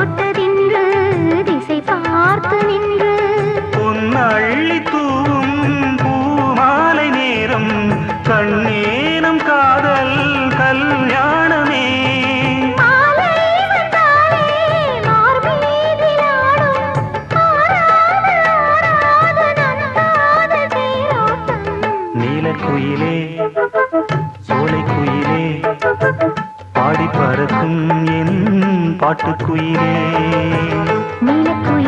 போட்டதின்று திசை பார்த்து நின்று பொன்னள்ளி தூவும் பூமாலை நேரம் கண்ணேனம் காதல் கல்யாணமே நீலக்குயிலே சோலைக்குயிலே பாடி பறக்கும் என் பாட்டுக்குயிலே நீலக்குயிலே